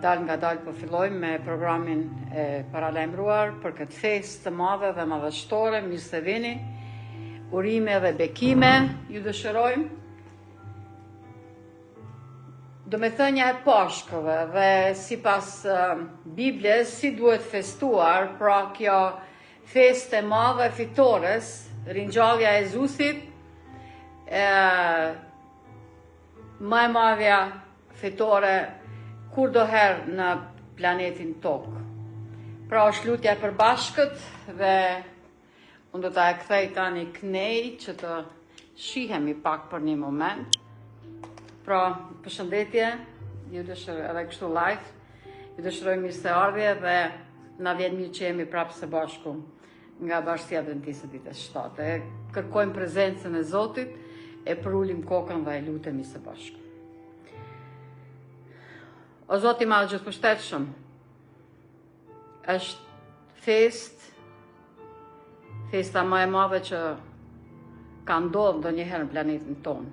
dal nga dal po fillojmë me programin e paralajmëruar për këtë festë të madhe dhe madhështore. Mirë se vini. Urime dhe bekime ju dëshirojmë. Domethënia e Pashkëve dhe sipas Biblës si duhet festuar, pra kjo festë e madhe fitores, ringjallja e Jezusit, më e madhja fitore kurdoherë në planetin Tokë. Pra është lutja e përbashkët dhe unë do ta e kthej tani Knej që të shihemi pak për një moment. Pra, përshëndetje, ju dëshiroj edhe kështu live, ju dëshiroj mirëseardhje dhe na vjen mirë që jemi prapë së bashku nga Bashkia Adventiste Ditës 7. Kërkojmë prezencën e Zotit, e përulim kokën dhe e lutemi së bashku. O Zoti i Madh Gjithëpërshtetshëm, është festa më e madhe që ka ndodhur ndonjëherë në planetin tonë.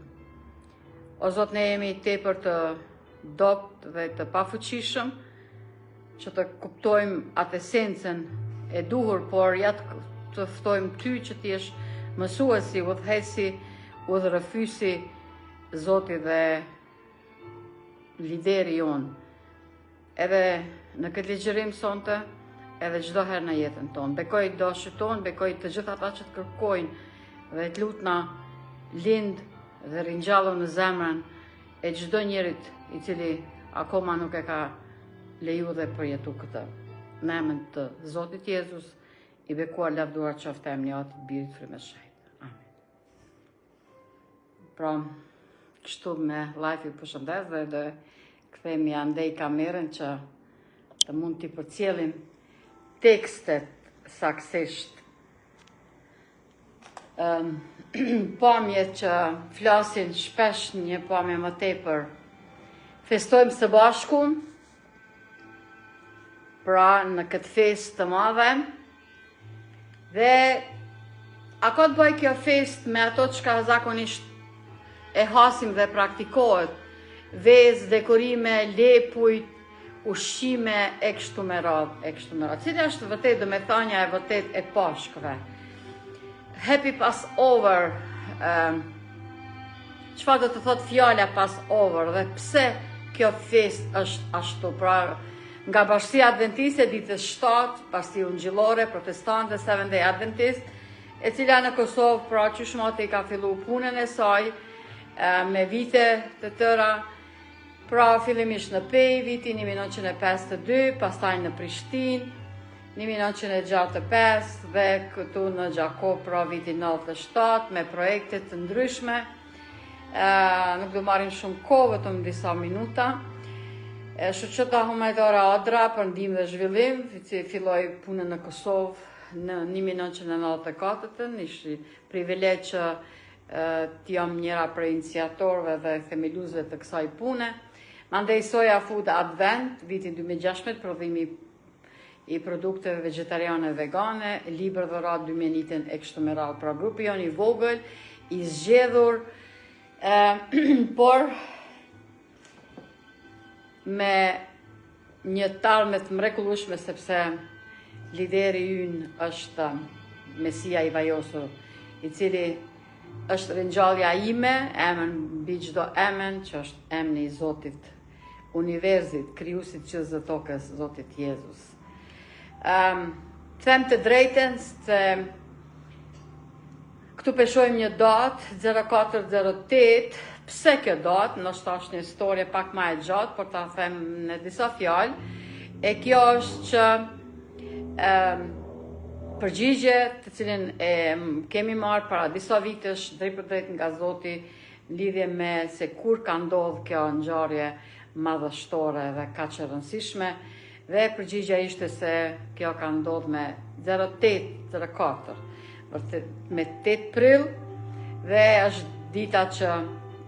O Zot, ne jemi tepër të dopt dhe të pafuqishëm që të kuptojmë atë esencën e duhur, por ja të ftojmë ty që ti jesh mësuesi, udhëheci, udhërëfysi, Zoti dhe lideri jonë. Edhe në këtë ligjërim sonte, edhe çdo herë në jetën tonë. Bekoj dashit tonë, bekoj të gjithë ata që të kërkojnë dhe të lutna lind dhe ringjallën në zemrën e çdo njerit i cili akoma nuk e ka leju dhe përjetu këtë. Në emrin të Zotit Jezus, i bekuar lavduar qoftë emri i Atit, Birit, Frymëshit. Amen. Pra, kështu me live i përshëndes dhe kthehemi andej kamerën që të mund t'i përcjellim tekstet saktësisht. Pamje që flasin shpesh një pamje më tepër. Festojmë së bashku, pra në këtë festë të madhe, dhe a ka të bëjë kjo festë me ato që ka zakonisht e hasim dhe praktikohet, vezë, dekorime, lepujt, ushqime e kështu me radhë. Cila është vërtet domethënia e vërtet e Pashkëve? Happy Passover. Çfarë do të thotë fjala Passover dhe pse kjo festë është ashtu? Pra, nga Bashkia Adventiste Ditës 7, Bashkia Ungjillore Protestante Seventh Day Adventist, e cila në Kosovë pra qyshmati ka fillu punën e saj me vite të tëra. Pra, fillimisht në Pej, vitin 1952, pastaj në Prishtinë, 1965, dhe këtu në Gjakov, pra vitin 97, me projekte të ndryshme. Nuk do marrim shumë kohë, vetëm disa minuta. Shoqata Humanitare Adra për ndihmë dhe zhvillim, që filloi punën në Kosovë në 1994, ishi privilegj që t'jam njëra prej iniciatorëve dhe themeluesve të kësaj pune. Mandej Soja Food Advent, vitin 2016, prodhimi i produkteve vegetariane dhe vegane, libër dhurat 2001 e kështu me radhë. Pra grupi jon i vogël, i zgjedhur, por me një talme të mrekullueshme, sepse lideri ynë është Mesia i vajosur, i cili është ringjallja ime, emën mbi çdo emën, që është emri i Zotit Universit, krijuesit qiellit dhe tokës, Zotit Jezus. Them të drejtën se këtu peshojmë një datë 0408. Pse kjo datë? Ndoshta është një histori pak më e gjatë, por ta them në disa fjalë. E kjo është që përgjigje të cilin e kemi marrë para disa vitesh drejt për drejt nga Zoti në lidhje me se kur ka ndodhur kjo ngjarje madhështore dhe kaq e rëndësishme, dhe përgjigja ishte se kjo ka ndodhur me 0804, me 8 prill, dhe është dita që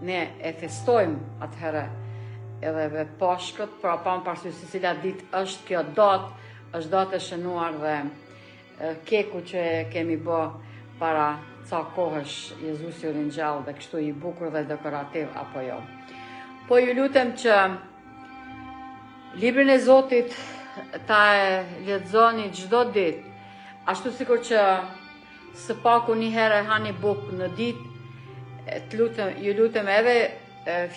ne e festojmë atëherë edhe dhe Pashkët, pra pa më parasysh se cila ditë është kjo datë, është datë e shënuar dhe keku që kemi bë para ca kohësh, Jezusi u ringjall dhe kështu i bukur dhe dekorativ apo jo. Po ju lutem që Librin e Zotit ta e lexoni çdo ditë, ashtu sikur që së paku një herë hani bukë në ditë, ju lutem edhe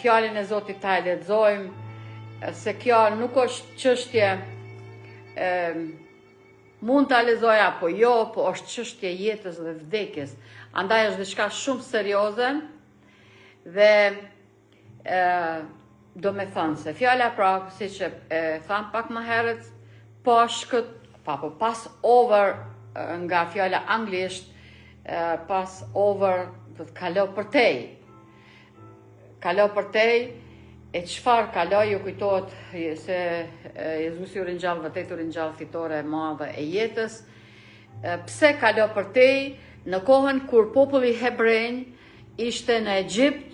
fjalën e Zotit ta e lexojmë, se kjo nuk është çështje mund ta lexoj apo jo, po është çështje jetës dhe vdekjes. Andaj është diçka shumë serioze dhe do me thënë se fjala pra, si që tham pak më herët, pas over nga fjala anglisht, pas over do të kalo përtej. Kalo përtej, e çfarë kaloi ju kujtohet se Jezusi u ringjall, vërtet u ringjall fitore e madhe e jetës. Pse kalo përtej? Në kohën kur populli hebrej ishte në Egjipt,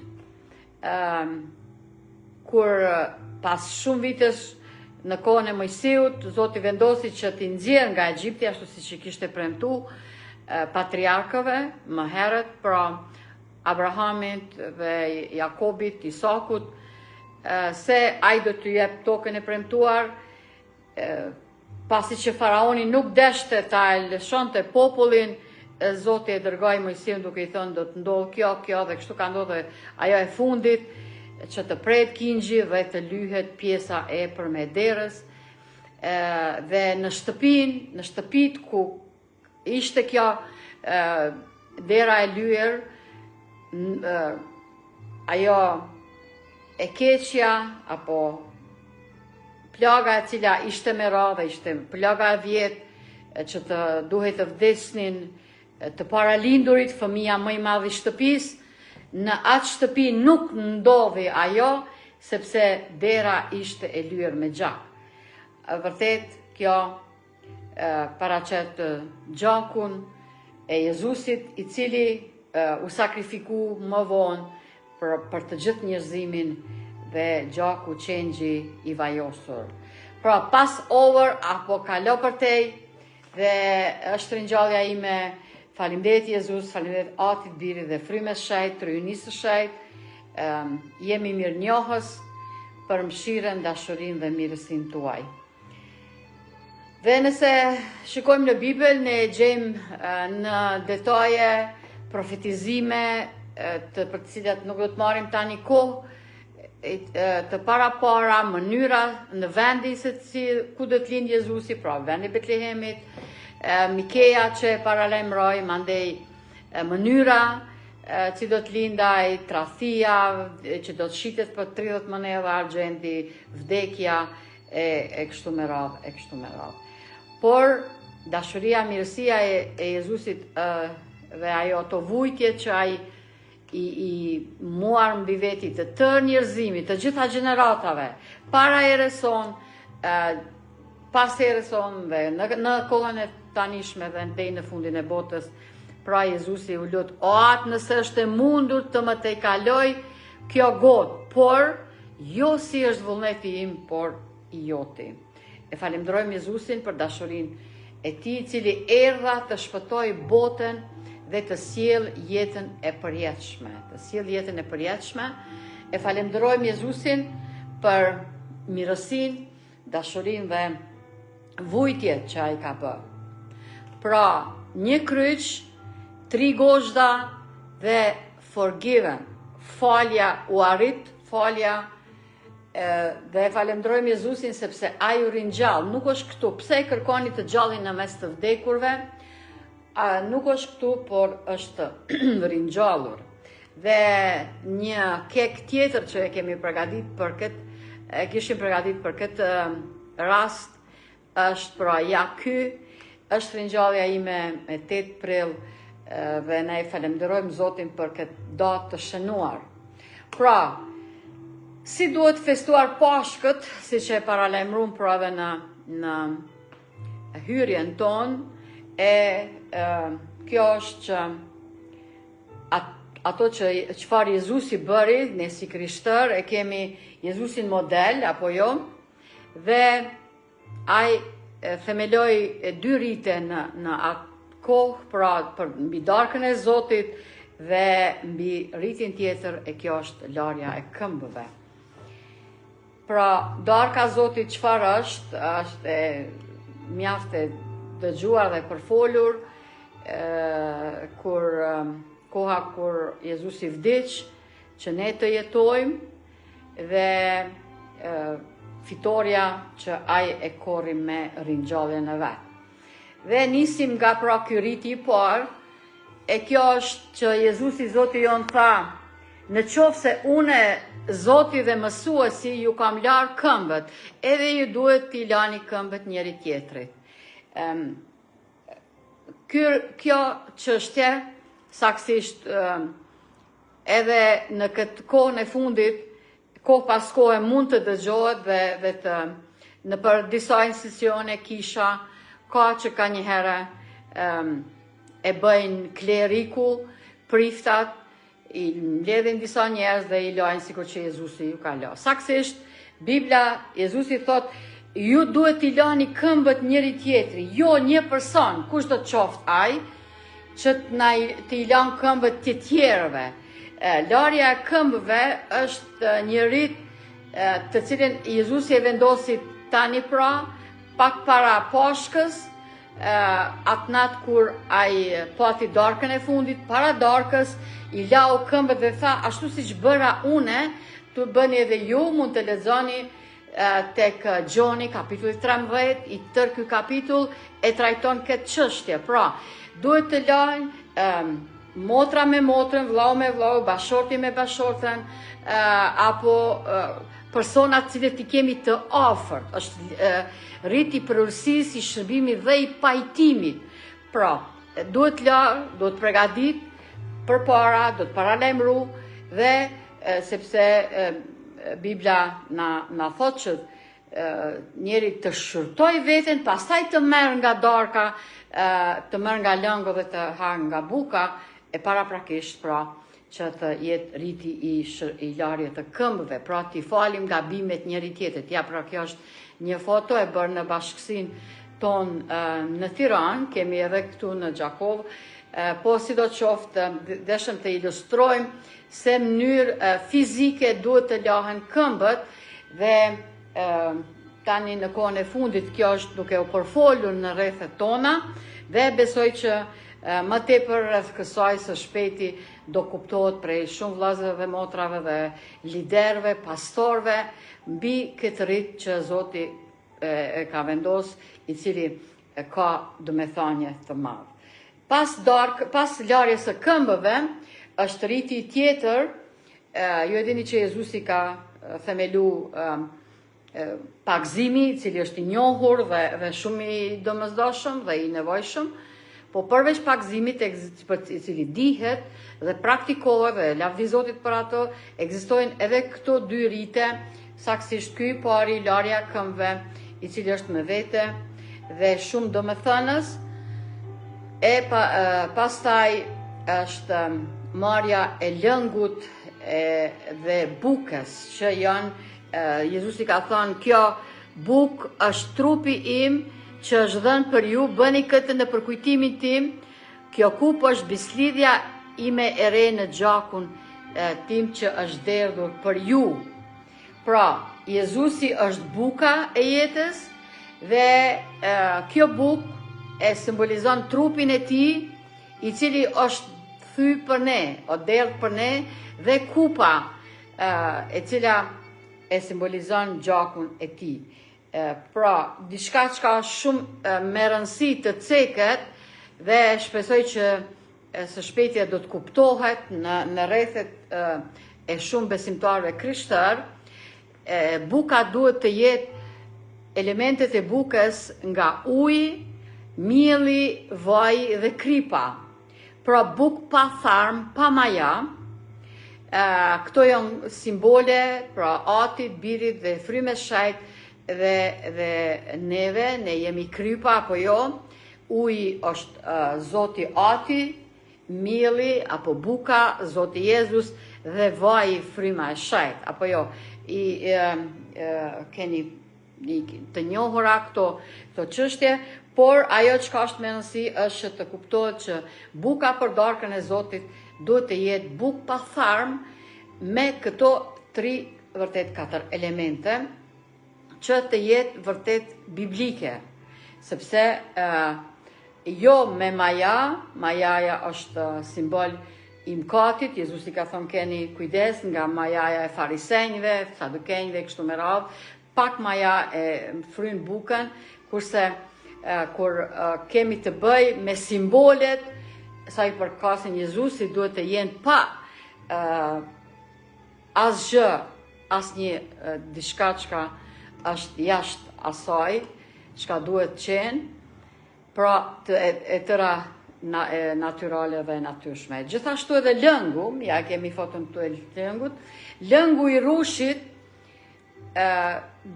kur pas shumë vitesh në kohën e Mojsiut, Zoti vendosi që t'i nxjerrë nga Egjipti, ashtu siç i kishte premtuar patriarkëve më herët, pra Abrahamit dhe Jakobit, Isakut, se ai do t'u jep tokën e premtuar, pasi që faraoni nuk deshte ta lëshonte popullin, Zoti e dërgoi Mojsiun duke i thënë do të ndodhë kjo dhe kështu ka ndodhur ajo e fundit, që të pret kingji dhe të lyhet pjesa e përmederës, dhe në shtëpit ku ishte kjo dera e lyer, ajo e keqja apo plaga e cila ishte me radhë, ishte plaga e vjetë që të duhet të vdesnin të paralindurit, fëmia më i madh i shtëpisë. Në atë shtëpi nuk ndodhi ajo, sepse dera ishte e lyer me gjak. Vërtet, kjo paraqet gjakun e Jezusit, i cili u sakrifiku më vonë për të gjithë njerëzimin dhe gjaku qengji i vajosur. Pra, pas over apo kalo përtej, dhe është ringjallja ime. Faleminderit Jezus, faleminderit Atit, Birit dhe Frymës Shejt, Trojnisë Shejt, jemi mirënjohës për mëshirën, dashurinë dhe mirësinë tuaj. Dhe nëse shikojmë në Bibël, ne gjejmë në detaje profetizime për të cilat nuk do të marrim tani kohë, të para mënyra në vendi ku do të lindë Jezusi, pra vendi Betlehemit, Mikeja që paralemroj, mandej mënyra që do të lindaj, tradhtia që do të shitet për 30 monedha argjendi, vdekja e kështu me radhë. Por dashuria, mirësia e Jezusit dhe ajo të vujtje që ai i muar mbi veti të tërë njerëzimit, të gjitha gjeneratave, para ereson, pas ereson dhe në kohën e tanishme dhe deri në fundin e botës, pra Jezusi u lut, o atë nëse është e mundur të më tej kaloj kjo gotë, por jo si është vullneti im, por i joti. E falenderojmë Jezusin për dashurinë e tij, i cili erdha të shpëtoj botën dhe të sjell jetën e përjetshme. E falenderojmë Jezusin për mirësinë, dashurinë dhe vujtjet që ai ka bërë. Pra, një kryq, 3 gozhda dhe forgiven. Falja u arrit, dhe falenderojmë Jezusin sepse ai u ringjall. Nuk është këtu. Pse e kërkoni të gjallin në mes të vdekurve? Nuk është këtu, por është ringjallur. Dhe një kek tjetër që e kishim përgatitur për këtë rast është pra ky është ringjallja ime me 8 prill dhe ne falenderojmë Zotin për këtë datë të shënuar. Pra, si duhet festuar Pashkët, siç e paralajmëruam pra edhe në hyrjen tonë, kjo është që ato që çfarë Jezusi bëri, ne si krishterë e kemi Jezusin model apo jo, dhe ai themeloi 2 rite në atë kohë, pra për mbi darkën e Zotit dhe mbi rritin tjetër, e kjo është larja e këmbëve. Pra, darka Zotit çfarë është? Është mjaft e dëgjuar dhe përfolur, koha kur Jezusi vdiq, që ne të jetojmë dhe fitoria që ai e korri me ringjalljen e vet. Dhe nisim nga pra ky riti i parë, e kjo është që Jezusi Zoti jon tha, në qoftë se une Zoti dhe mësuesi ju kam larë këmbët, edhe ju duhet t'i lani këmbët njëri tjetrit. Kjo çështje saktësisht edhe në këtë kohën e fundit, kohë pas kohë mund të dëgjohet dhe në për disa institucione kisha, ka që ka një herë e bëjnë kleriku, priftat, i mbledhin disa njerëz dhe i lajnë sikur që Jezusi ju ka lënë. Saktësisht Bibla, Jezusi thot, ju duhet t'i lani këmbët njëri tjetri, jo një person, kush do të qoftë ai, që t'i lanë këmbët të tjerëve. Larja e këmbëve është një rit të cilin Jezusi e vendosi tani pra, pak para Pashkës, atë natë kur ai pati darkën e fundit, para darkës, i lau këmbët dhe tha, ashtu si që bëra une, të bëni edhe ju, mund të lexoni tek Gjoni, kapitulli 13, i tërë ky kapitull e trajton këtë çështje. Pra, duhet të lajnë motra me motrën, vllau me vllau, bashorti me bashortën, apo personat cilët i kemi të afërt. Është riti përërsisë, i shërbimit dhe i pajtimit. Pra, duhet larë, duhet pregadit për para, duhet paralajmëru dhe sepse Biblia na thot që njeri të shërtoj veten, pastaj të merr nga darka, të merr nga lëngo dhe të ha nga buka, e paraprakisht pra që të jetë riti i larje të këmbëve, pra t'i falim gabimet njëri tjetrit. Ja, pra kjo është një foto e bërë në bashkësinë tonë në Tiranë, kemi edhe këtu në Gjakov, po si do qoftë deshëm të ilustrojmë se mënyrë fizike duhet të lahen këmbët dhe tani në kohën e fundit kjo është duke u përfolur në rrethet tona dhe besoj që më tepër rreth kësaj së shpejti do kuptohet prej shumë vëllezërve dhe motrave dhe liderëve, pastorëve mbi këtë rit që Zoti e ka vendosur, i cili ka domethënie të madh. Pas larjes së këmbëve, është riti tjetër, ju e dini që Jezusi ka themelu pagëzimi, i cili është i njohur dhe shumë i domosdoshëm dhe i nevojshëm, po përveç pagëzimit i cili dihet dhe praktikohet dhe lavdi Zotit për ato, ekzistojnë edhe këto dy rite, saktësisht ky pari larja e këmbëve, i cili është me vete dhe shumë domethënës, pastaj është marrja e lëngut dhe bukës, që janë, Jezusi ka thënë, kjo bukë është trupi im që është dhënë për ju, bëni këtë në përkujtimin tim, kjo kupë është bislidhja ime e re në gjakun tim që është derdhur për ju. Pra, Jezusi është buka e jetës dhe kjo bukë e simbolizon trupin e tij, i cili është thy për ne, o derdh për ne, dhe kupa e cila e simbolizon gjakun e tij. Pra, diçka që ka shumë me rëndësi të ceket dhe shpresoj që së shpejti do të kuptohet në rrethet e shumë besimtarëve krishterë. Buka duhet të jetë elementet e bukës nga uji, mielli, vaj dhe kripa. Pra bukë pa tharm, pa maja. Këto janë simbole, pra atit, birit dhe frymes shajt dhe neve, ne jemi krypa apo jo. Uji është Zoti ati, mielli apo buka, Zoti Jezus dhe vaji fryma e shajt apo jo. Keni të njohura këto çështje, por ajo që ka është me rëndësi është të kuptohet që buka për darkën e Zotit duhet të jetë bukë pa tharm me këto tri vërtet 4 elemente që të jetë vërtet biblike, sepse jo me majaja është simbol i mkatit, Jezusi ka thonë keni kujdes nga majaja e farisenjve, sadukenjve, kështu me radhë, pak maja e fryn bukën, kurse kur kemi të bëj me simbolet, sa i përkasin Jezusi duhet të jenë pa asgjë, asnjë diçka çka është jashtë asaj, çka duhet qenë, pra e tëra natyrale dhe natyrshme. Gjithashtu edhe lëngu, ja kemi foton këtu e lëngut, lëngu i rushit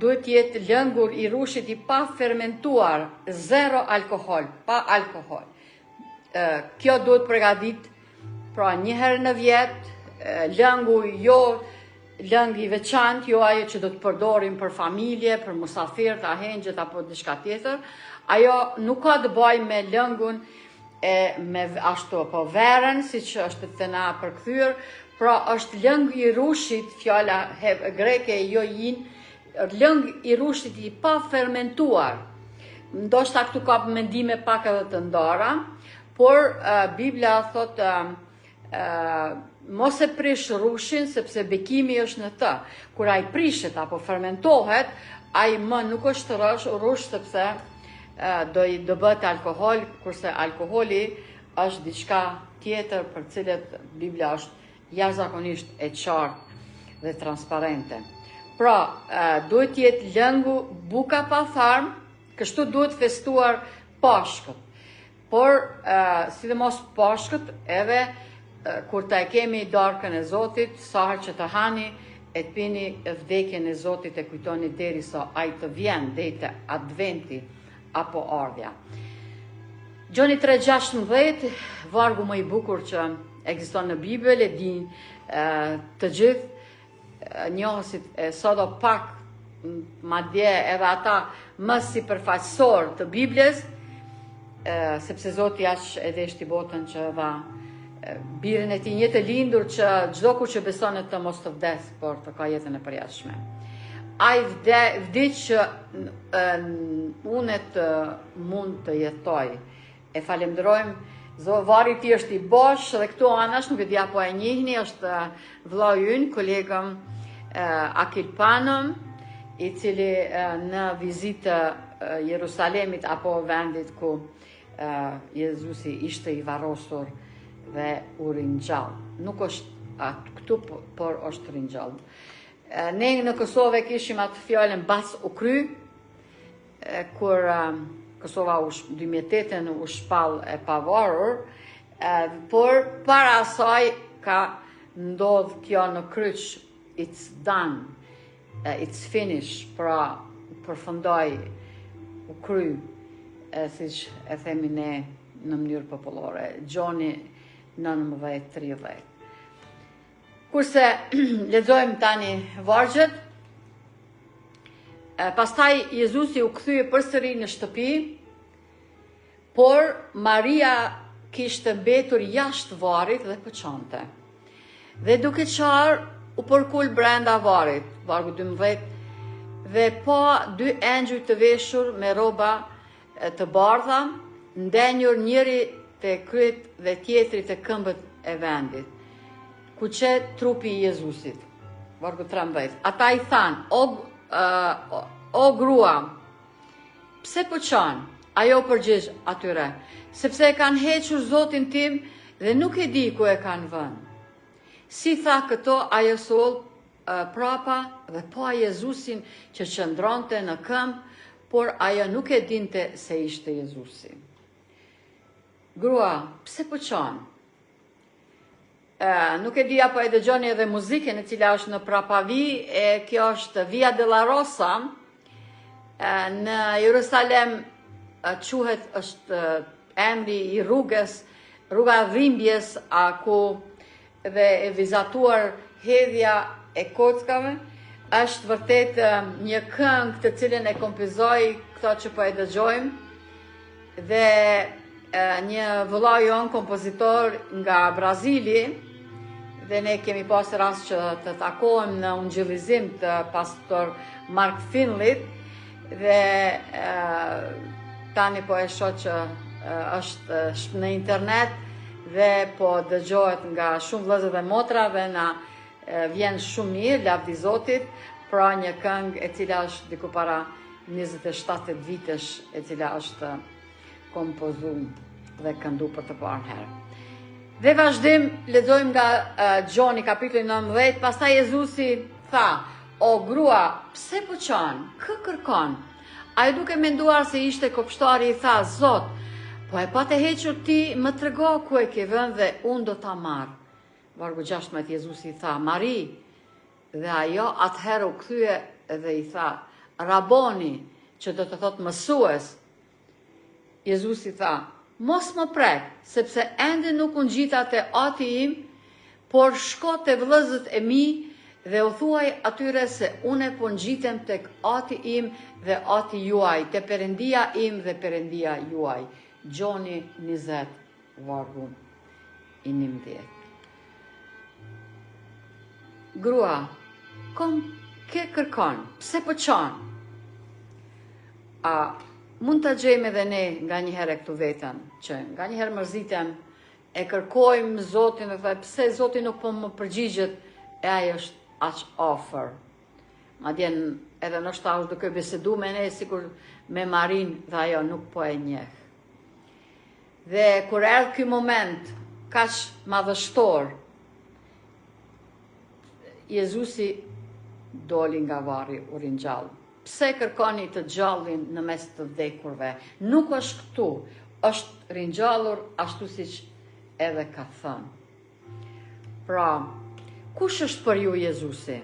duhet jetë lëngur i rushit i pa fermentuar, 0 alkohol, pa alkohol. Kjo duhet përgatit pra 1 herë në vjet, lëngu jo lëng i veçant, jo ajo që do të përdorim për familje, për musafirët, ahengjët apo diçka tjetër. Ajo nuk ka të bëjë me lëngun me ashtu po verën, siç është të na përkthyer, pra është lëng i rushit, fjala greke jo yin, lëng i rushit i pa fermentuar. Ndoshta këtu ka mendime pak edhe të ndara, por Biblia thotë mos e prish rushin, sepse bekimi është në të. Kur ai prishet apo fermentohet, ai më nuk është rush, sepse do bëhet alkohol, kurse alkoholi është diçka tjetër për cilët Biblia është jashtëzakonisht e qartë dhe transparente. Pra, duhet jetë lëngu buka pa tharm, kështu duhet festuar Pashkët. Por, sidomos Pashkët, edhe kur ta kemi darkën e Zotit, sa herë që të hani, e të pini vdekjen e Zotit e kujtoni derisa ai të vjen, deri te adventi apo ardhja. Gjoni 3:16, vargu më i bukur që ekziston në Bibël, e din të gjithë njohësit e sado pak, madje edhe ata më sipërfaqësor të Biblës, sepse Zoti aq e deshti botën që dha birin e tij një të lindur që çdo kush që beson në të mos të vdes, por të ka jetën e përjashtme. Ai vdiq që unë të mund të jetoj. E falenderojmë vari i tij është i bosh dhe këtu anash nuk e di apo e njihni, është vëllai ynë, kolegëm Akil Panom, i cili në vizitë Jerusalemit apo vendit ku Jezusi ishte i varrosur dhe u ringjall. Nuk është këtu, por është ringjall. Ne në Kosovë kishim atë fjalën bas u kry, kur Kosova 2008 u shpall e pavarur, por para asaj ka ndodh kjo në kryq, it's done, it's finished, pra përfundoi, u kry, siç e themi ne në mënyrë popullore, Gjoni 19:30. Kurse lexojmë tani vargjet, pastaj Jezusi u kthye përsëri në shtëpi, por Maria kishte mbetur jashtë varrit dhe po çonte. Dhe duke qarë u përkul brenda varrit, vargu 12, dhe pa 2 engjëj të veshur me rroba të bardha, ndenjur njëri te kryet dhe tjetri te këmbët e vendit, ku që trupi i Jezusit. Vargu 13. Ata i thanë, o grua, pse po çon? Ajo përgjigj atyre, sepse e kanë hequr Zotin tim dhe nuk e di ku e kanë vënë. Si tha këto, ajo sol prapa dhe pa Jezusin që qëndronte në këmbë, por ajo nuk e dinte se ishte Jezusi. Grua, pse po çon? Nuk e di apo e dëgjoni edhe muzikën e cila është në prapavi, kjo është Via della Rosa, në Jerusalem quhet është emri i rrugës, rruga dhimbjes, ku dhe e vizatuar hedhja e kockave, është vërtet një këngë të cilën e kompozoi këto që po e dëgjojmë, dhe një vëllai jon kompozitor nga Brazili, dhe ne kemi pasur rast që të takohem në ungjillizim të pastor Mark Finlit dhe tani po e shoh që është në internet dhe po dëgjohet nga shumë vëllezër dhe motra dhe na vjen shumë mirë, lavdi Zotit, pra një këngë e cila është diku para 27 vitesh, e cila është kompozuar dhe këndu për të parë herë. Dhe vazhdim, lexojmë nga Gjoni kapitulli 19, pastaj Jezusi tha: "O grua, pse po qan? Kë kërkon?" Ai duke menduar se ishte kopshtari i tha: "Zot, po e pa të hequr ti, më trego ku e ke vënë dhe unë do ta marr." Vargu 16 Jezusi i tha: "Mari." Dhe ajo atëherë u kthye dhe i tha: "Raboni", që do të thotë mësues. Jezusi tha: "Mos më prek, sepse ende nuk unë gjita te ati im, por shko te vëllezërit e mi dhe u thuaj atyre se une po ngjitem tek ati im dhe ati juaj, te Perëndia im dhe Perëndia juaj." Gjoni 20, vargu 11. Grua, kom ke kërkon, pse po qan? Mund të gjejmë edhe ne nga njëherë këtu vetën, që nga njëherë mërzitem, e kërkojmë Zotin dhe thaj, pse Zotin nuk po më përgjigjet, e ai është aq afër. Madje edhe ndoshta është duke bisedu me ne, sikur me Marin, dhe ajo nuk po e njeh. Dhe kur erdhi ky moment kaq madhështor, Jezusi doli nga varri u ringjall. Pse kërkoni të gjallin në mes të vdekurve? Nuk është këtu, është ringjallur ashtu siç edhe ka thënë. Pra, kush është për ju Jezusi?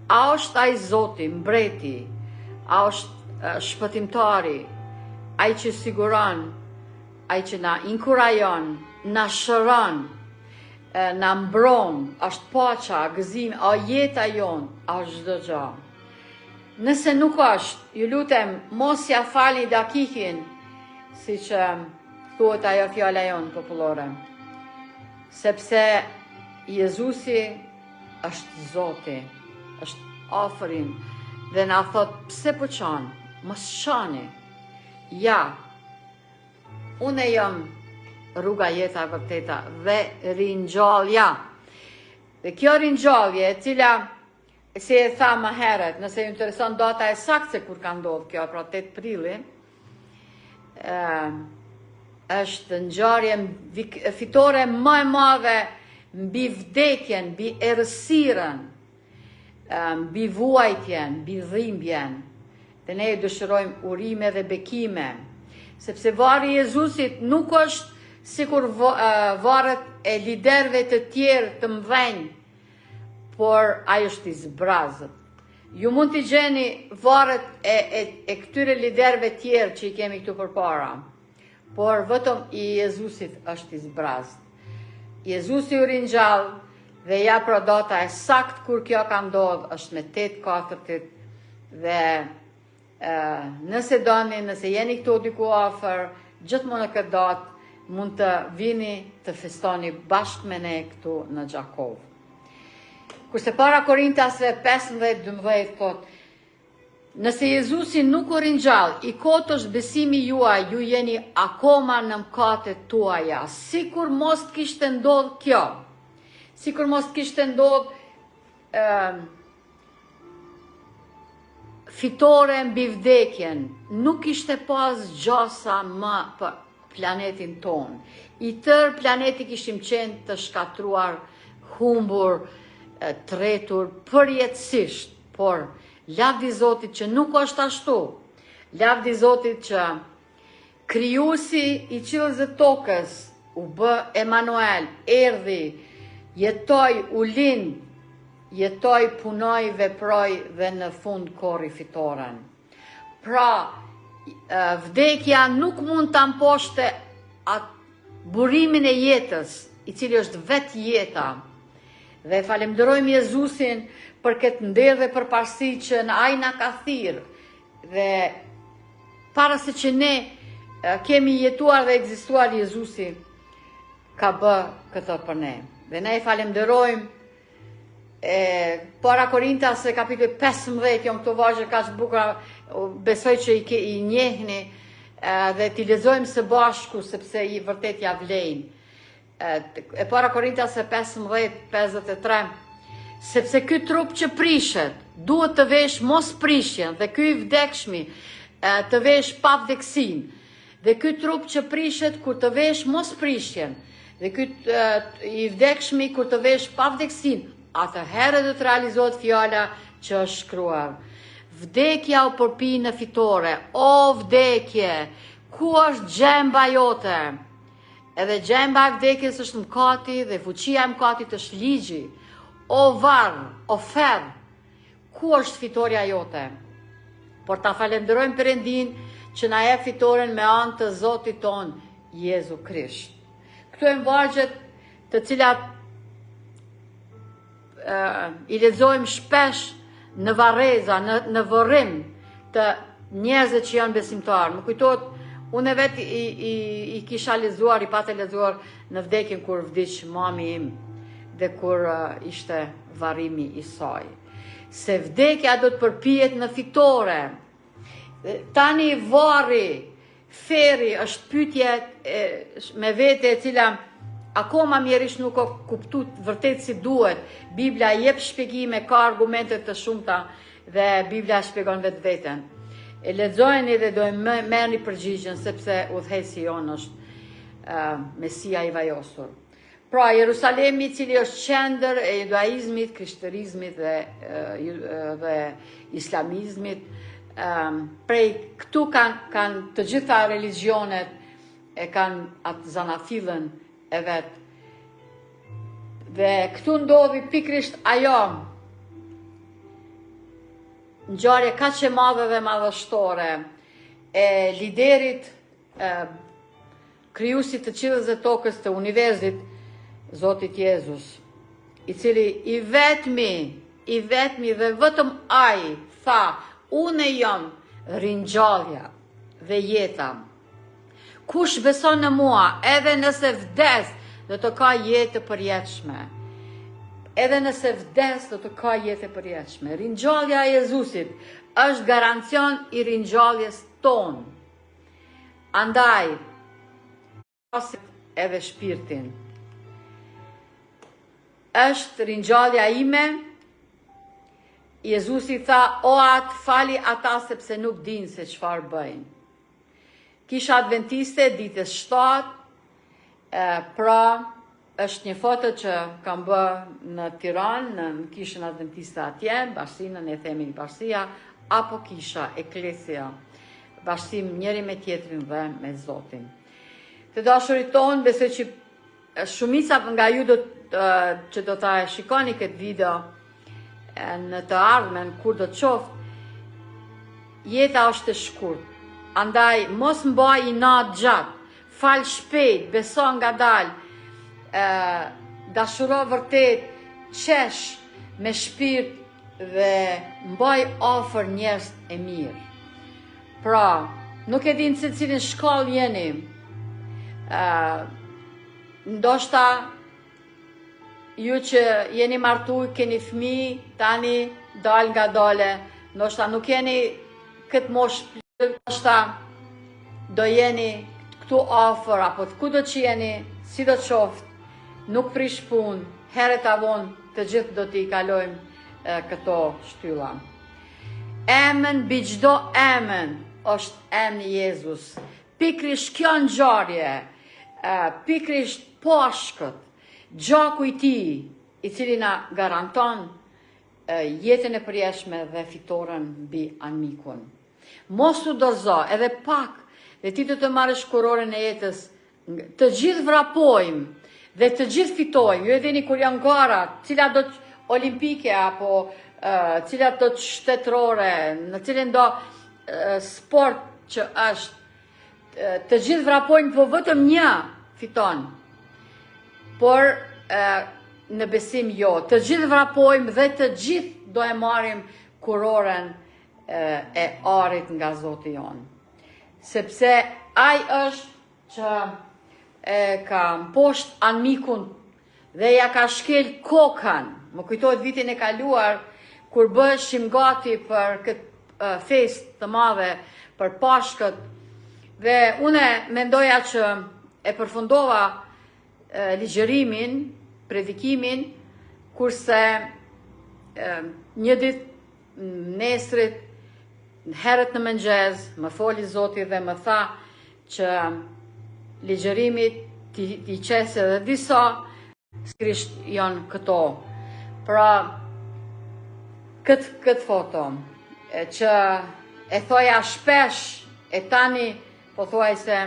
A është ai Zoti, mbreti? A është shpëtimtari? Ai që siguron, ai që na inkurajon, na shëron, na mbron, është paqja, gëzimi, a jeta jon, a është çdo gjë. Nëse nuk është, ju lutem, mos ja fali dakikin, si që thuhet ajo fjala jonë popullore. Sepse Jezusi është Zoti, është afërin, dhe na thot, pse po qan, mos qani. Ja, unë jam rruga, jeta e vërteta dhe ringjallja. Dhe kjo ringjallje, e cila si e tha më herët, nëse ju intereson data e saktë se kur ka ndodhur kjo, pra 8 prilli, është ngjarje fitore më e madhe mbi vdekjen, mbi errësirën, mbi vuajtjen, mbi dhimbjen. Dhe ne dëshirojmë urime dhe bekime, sepse varri i Jezusit nuk është sikur varret e liderëve të tjerë të mëdhenj, por ai është i zbrazët. Ju mund t'i gjeni varret e këtyre liderëve tjerë që i kemi këtu përpara, por vetëm i Jezusit është i zbrazët. Jezusi u ringjall dhe ja pra data e saktë kur kjo ka ndodhur është me 8/4 dhe nëse doni, nëse jeni këtu diku afër, gjithmonë në këtë datë mund të vini të festoni bashkë me ne këtu në Gjakov. Kurse para Korintasve 15:12 thot, nëse Jezusi nuk u ringjall, i kot është besimi juaj, ju jeni akoma në mëkatet tuaja. Sikur mos kishte ndodhur kjo, sikur mos kishte ndodhur fitore mbi vdekjen, nuk ishte pas gjasa më për planetin ton. I tërë planeti kishim qenë të shkatruar, humbur, tretur, përjetësisht, por lavdi Zotit që nuk është ashtu. Lavdi Zotit që krijuesi i qiellit dhe tokës u bë Emanuel, erdhi, jetoi, u lind, jetoi, punoi, veproi dhe në fund korri fitoren. Pra, vdekja nuk mund ta mposhte atë burimin e jetës, i cili është vetë jeta. Dhe falenderojmë Jezusin për këtë ndërë dhe për parësi që në ai na ka thirrë. Dhe para se që ne kemi jetuar dhe ekzistuar, Jezusi ka bë këtë për ne. Dhe ne I falenderojmë. Para Korintas e kapitulli 15, janë këto vargje kaq bukura, besoj që I njehni dhe t'i lexojmë së bashku sepse I vërtet ja vlejnë. E para Korintas e 15:53, sepse ky trup që prishet duhet të vesh mos prishjen dhe ky I vdekshmi të vesh pa vdeksin. Dhe ky trup që prishet kur të vesh mos prishjen dhe ky I vdekshmi kur të vesh pa vdeksin. Atëherë do të realizohet fjala që është shkruar. Vdekja u përpi në fitore. O vdekje, ku është gjemba jote? Edhe gjemba e vdekjes është mëkati dhe fuqia e mëkatit është ligji. O varr, o ferr, ku është fitoria jote? Por ta falenderojmë Perëndin që na jep fitoren me anë të Zotit ton, Jezu Krisht. Këto janë vargjet të cilat I lexojmë shpesh në varreza, në vërrim të njerëzve që janë besimtarë. Më kujtohet, unë vetë I kisha lexuar, I pata lexuar në vdekjen kur vdiq mami im dhe kur ishte varrimi I saj. Se vdekja do të përpihet në fitore. Tani varri, ferri është pyetje me vete e cila akoma mjerisht nuk o kuptu vërtet si duhet. Biblia jep shpjegime, ka argumente të shumta dhe Biblia shpjegon vetë veten. E lexojeni dhe do e merrni përgjigjen sepse udhëheci jon është Mesia I vajosur. Pra, Jerusalemi I cili është qendër e judaizmit, krishterizmit dhe islamizmit, prej këtu kanë të gjitha religionet e kanë atë zanafillën e vetë. Dhe këtu ndodhi pikrisht ajo ngjarje kaq e madhe dhe madhështore e liderit krijuesit të qiellit dhe tokës të universit, Zotit Jezus, I cili I vetmi dhe vetëm Ai tha, unë jam ringjallja dhe jeta. Kush beson në mua, edhe nëse vdes, do të ka jetë të përjetshme. Edhe nëse vdes, do të ka jetë të përjetshme. Ringjallja e Jezusit është garancion I ringjalljes tonë. Andaj, edhe shpirtin. Është ringjallja ime. Jezusi tha, o atë fali ata sepse nuk dinë se çfarë bëjnë. Kisha adventiste ditës 7, pra është një foto që kam bë në Tiranë, në kishën adventiste atje, bashkësinën e themi bashkësia, apo kisha eklesia, bashkësim njëri me tjetrin dhe me Zotin. Të dashurit tonë, besoj që shumica nga ju që do ta shikoni këtë video në të ardhmen, kur do të qoftë, jeta është e shkurt. Andaj, mos mbaj I natë gjatë, fal shpejt, beso ngadalë, dashuro vërtet, qesh me shpirt dhe mbaj afër njerëz e mirë. Pra, nuk e din se cilin shkollë jeni. Ndoshta ju që jeni martuar, keni fëmijë, tani dal nga dale, ndoshta nuk jeni këtë moshë, ndoshta do jeni këtu afër apo kudo që jeni, si do të qoftë, nuk prish punë, herët avon të gjithë do t'i kalojmë këto shtylla. Emën mbi çdo emën është emri Jezus. Pikrisht kjo ngjarje, pikrisht pashkët, gjaku I tij, I cili na garanton jetën e përjetshme dhe fitoren mbi armikun. Mos u dorëzo, edhe pak, dhe ti do të marrësh kuroren e jetës. Të gjithë vrapojmë dhe të gjithë fitojmë. Ju e dini kur janë gara, cilat do të olimpike apo cilat do të shtetërore, në cilin do sport që është, të gjithë vrapojnë, po vetëm një fiton. Por në besim jo, të gjithë vrapojmë dhe të gjithë do e marrim kuroren e arit nga Zoti jon. Sepse ai është që ka mposht armikun dhe ja ka shkel kokën. Më kujtohet vitin e kaluar, kur bëshim gati për këtë fest të madhe, për Pashkët, dhe une mendoja që e përfundova ligjërimin, predikimin, kurse një ditë nesrit, herët në mëngjes, më foli Zoti dhe më tha që ligjërimit t'i qese dhe disa skrisht janë këto. Pra, këtë foto, që e thoja shpesh, e tani, po thuaj se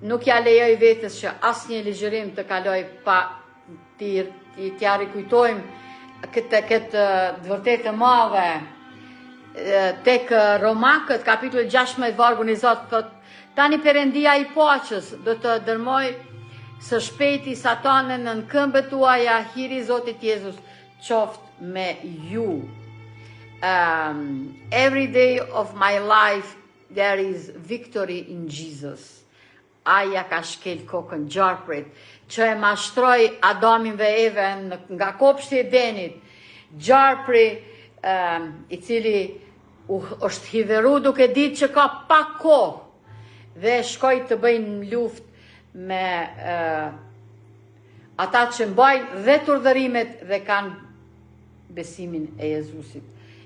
nuk ja lejoj vetës që asë një ligjërim të kaloj pa t'ja rikujtojmë këtë vërtet të madhe. Tek Romakët, kapitulli 16 vargu 20, thot, tani Perëndia i paqës do të dërmoj së shpejti Satanën në këmbët tuaja, hiri Zotit Jezus qoftë me ju. Every day of my life there is victory in Jesus. Aja ka shkel kokën gjarprit, që e mashtroi Adamin dhe Even nga kopshti i Edenit. Gjarpri i cili është hidheru duke ditë që ka pak kohë dhe shkoj të bëjnë luftë me ata që mbajnë dhe turdhërimet dhe kanë besimin e Jezusit.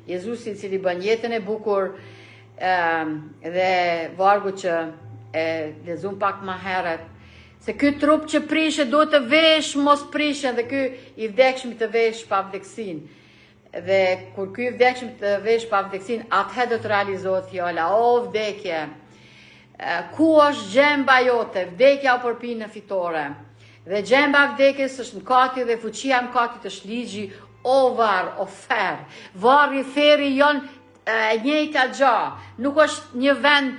Jezusi i cili bën jetën e bukur dhe vargu që e lexuam pak më herët, se ky trup që prishet duhet të vesh mos prishen dhe ky i vdekshëm të vesh pa vdeksinë. Dhe kur ky i vdekshëm të vesh pa vdeksinë, atëherë do të realizohet fjala: o vdekje, ku është gjemba jote? Vdekja u përpi në fitore. Dhe gjemba e vdekjes është mëkati dhe fuqia e mëkatit është ligji, o varr, o ferr. Varri, ferri janë e njëjta gjë. Nuk është një vend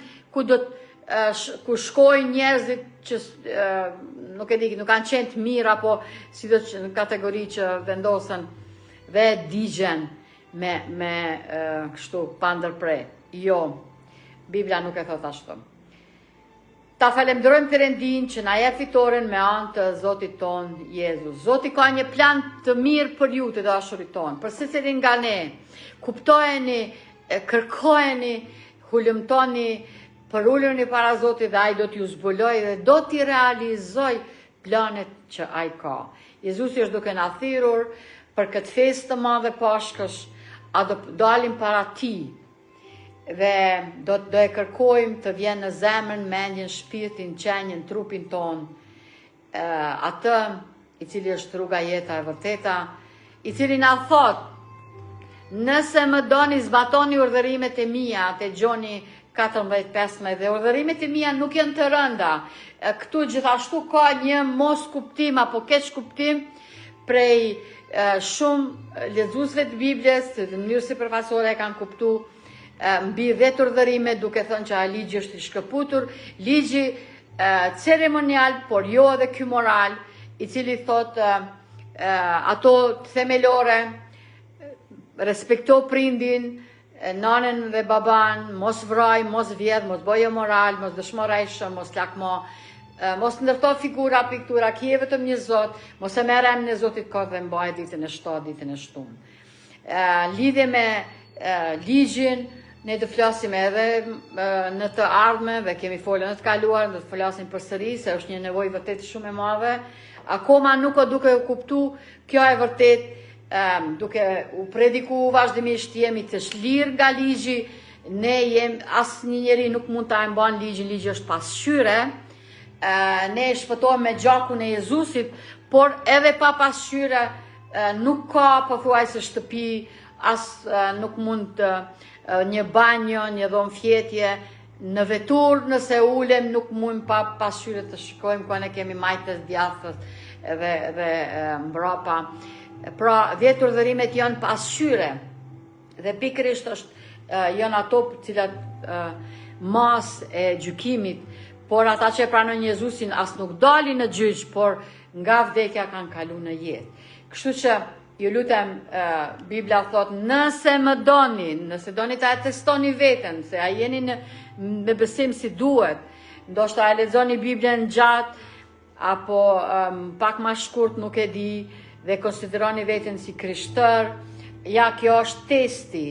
ku shkojnë njerëzit që nuk e di, nuk kanë qenë të mirë apo si do të në kategori që vendosen dhe digjen me kështu pa ndërprer. Jo, Biblia nuk e thot ashtu. Ta falenderojmë Perëndin që na jep fitoren me anë të Zotit ton Jezus. Zoti ka një plan të mirë për ju të dashurit ton, për secilin nga ne. Kuptojeni, kërkojeni, hulumtoni, përulluni para Zotit dhe ai do t'ju zbuloj dhe do t'i realizoj planet që ai ka. Jezusi është duke na thirrur për këtë festë të madhe Pashkës, a do dalim para ti dhe do e kërkojmë të vjen në zemrën, mendjen, shpirtin, qenjen, trupin ton, atë i cili është rruga, jeta e vërteta, i cili na thot: nëse më doni, zbatoni urdhërimet e mia, te Gjoni 14:15, dhe urdhërimet e mia nuk janë të rënda. Këtu gjithashtu ka një mos kuptim apo keq kuptim prej shumë lexuesve të Biblës, në mënyrë sipërfaqësore e kanë kuptuar mbi 10 urdhërime duke thënë që ai ligji është i shkëputur, ligji ceremonial, por jo edhe ky moral, i cili thot ato themelore: respekto prindin, nanën dhe baban, mos vraj, mos vjedh, mos bëje moral, mos dëshmorejshëm, mos lakmo, mos ndërto figura, piktura, kje vetëm një Zot, mos e merr emrin e Zotit kot dhe mbaj ditën e 7, ditën e shtunë. Lidhje me ligjin, ne do flasim edhe në të ardhmen dhe kemi folur në të kaluar, do të flasim përsëri se është një nevojë vërtet shumë e madhe. Akoma nuk o duke u kuptu, kjo e vërtet, duke u prediku vazhdimisht, jemi të shlirë nga ligji, asë një njeri nuk mund të mban ligjin, ligji është pasqyre, ne shpëtojmë me gjakun e Jezusit, por edhe pa pasqyre nuk ka pothuajse shtëpi, nuk mund të një banjo, një dhomë fjetje, në vetur nëse ulem nuk mund pa pasqyre të shkojmë, ku ne kemi majtës, djathës dhe mbrapa. Pra, 10 urdhërimet janë pasqyre dhe pikërisht janë ato cilat mas e gjykimit, por ata që e pranojnë Jezusin as nuk dalin në gjyq, por nga vdekja kanë kalu në jetë. Kështu që ju lutem, Biblia thot, nëse më doni, nëse doni të atestoni veten, se a jeni me besim si duhet, ndoshta e lexoni Biblën gjatë, apo pak ma shkurt nuk e di, dhe konsideroni veten si krishtër, ja kjo është testi,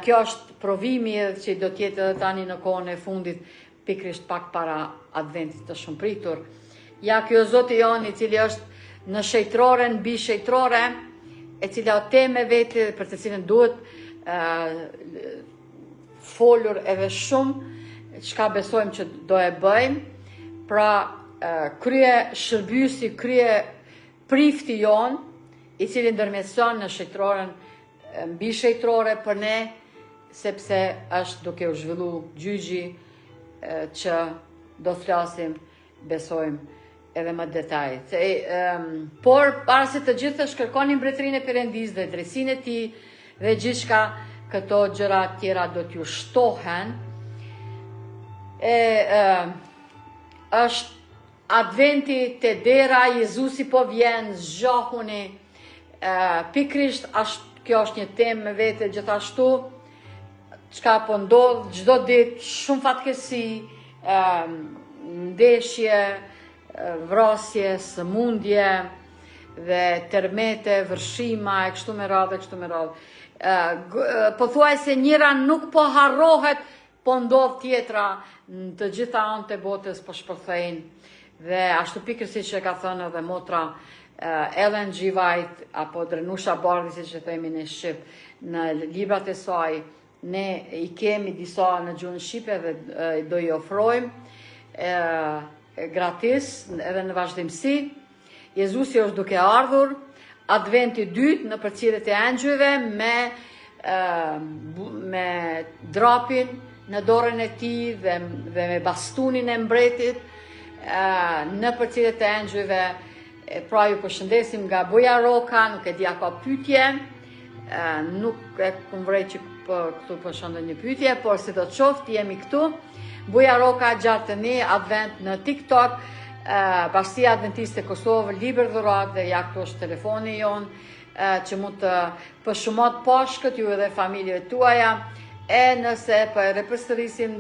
kjo është provimi edhe që do tjetë edhe tani në kohën e fundit, pikrisht pak para adventit të shumë pritur. Ja kjo Zoti jon i cili është në shejtrore, në bi shejtrore, e cila o teme vete për të cilën duhet folur edhe shumë, çka besojmë që do e bëjmë, pra krye shërbysi, krye prifti jon, i cili ndërmjetëson në shejtroren, mbi shejtrore për ne, sepse është duke u zhvillu gjyqi që do të flasim, besojmë edhe më detajt. Por, para se të gjithë të shkërkoni mbretërinë e Perëndis dhe drejtsinë e tij dhe gjithçka këto gjëra tjera do t'ju shtohen. Është adventi te dera, Jezusi po vjen, zgjohuni. Pikrisht kjo është një temë me vete gjithashtu, çka po ndodh çdo ditë, shumë fatkeqësi, ndeshje, vrasje, sëmundje dhe tërmete, vërshima e kështu me radhë. Pothuajse njëra nuk po harrohet, po ndodh tjetra në të gjitha anët e botës po shpërthejnë. Dhe ashtu pikërisht që ka thënë edhe motra Ellen G. White, apo Drenusha Bardhi, si që themi në Shqip, në librat e saj, ne i kemi disa në gjuhën shqipe dhe do i ofrojmë gratis edhe në vazhdimsi. Jezusi është duke ardhur, adventi dytë në përcjelljet e engjëjve me drapin në dorën e tij dhe me bastunin e mbretit në përcjelljet e engjëjve. Pra ju përshëndesim nga Buja Roka, nuk e di a ka pyetje, nuk e kumvrej që këtu përshëndet një pyetje, por si do të qoftë jemi këtu. Buja Roka Gjatëni, Advent në TikTok, Bashkia Adventiste Kosovë, Liber Dhurat, dhe ja këtu është telefoni jonë që mund të përshumot pashkët ju edhe familjeve tuaja, e nëse për repërsërisim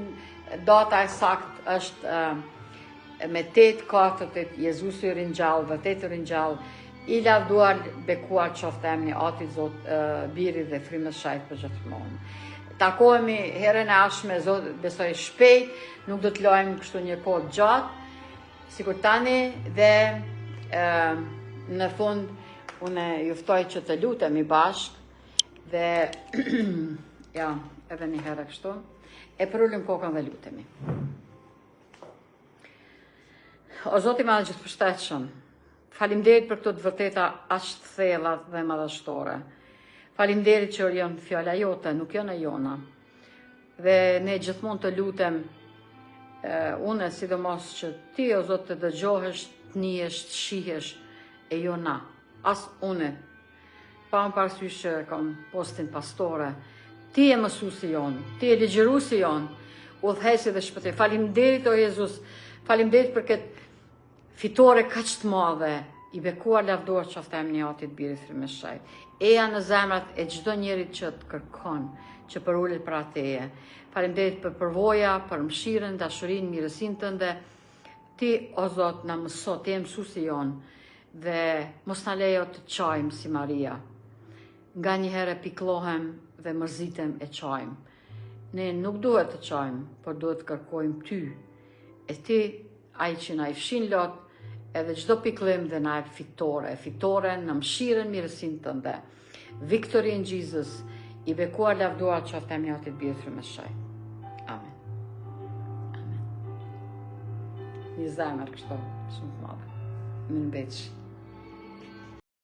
data e sakt është me 8/4 Jezusi ringjall, vërtet ringjall, i lavduar, bekuar qoftë emri i Atit Zot, Birit dhe Frymës Shajt për gjithmonë. Takohemi herën e ardhshme, Zot besoj shpejt, nuk do të lajmë kështu një kohë gjatë, sikur tani, dhe në fund unë ju ftoj që të lutemi bashkë dhe ja, edhe një herë kështu, e përullim kokën dhe lutemi. O Zoti i Madh Gjithëpërshtatshëm, faleminderit për këto të vërteta aq të thella dhe madhështore. Faleminderit që janë fjala jote, nuk janë e jona. Dhe ne gjithmonë të lutem, unë sidomos që ti o Zot të dëgjohesh, të njihesh, të shihesh, e jo na. As unë. Pa më parasysh që kam postin pastore. Ti je mësuesi jon, ti je ligjëruesi jon, udhëhesi dhe shpëtej. Faleminderit o Jezus, faleminderit për këtë fitore kaq të madhe, i bekuar lavdor qoftë emri i Atit, Birit, Frymës Shajt. Eja në zemrat e çdo njerit që të kërkon, që përulet për teje. Faleminderit për përvoja, për mëshirën, dashurinë, mirësinë tënde. Ti o Zot na mëso, ti je mësuesi jon, dhe mos na lejo të çajmë si Maria. Nga një herë pikëllohem dhe mërzitem e çajmë. Ne nuk duhet të çajmë, por duhet të kërkojmë ty. E ti, ai që na i fshin lot, edhe çdo pikëllim dhe na e fitore në mëshirën, mirësinë tënde. Victory in Jesus, i bekuar lavduar qoftë emri i Atit, Birit, Frymës Shajt. Amen. Amen. Një zemër kështu, shumë të madhe. Më në beqë.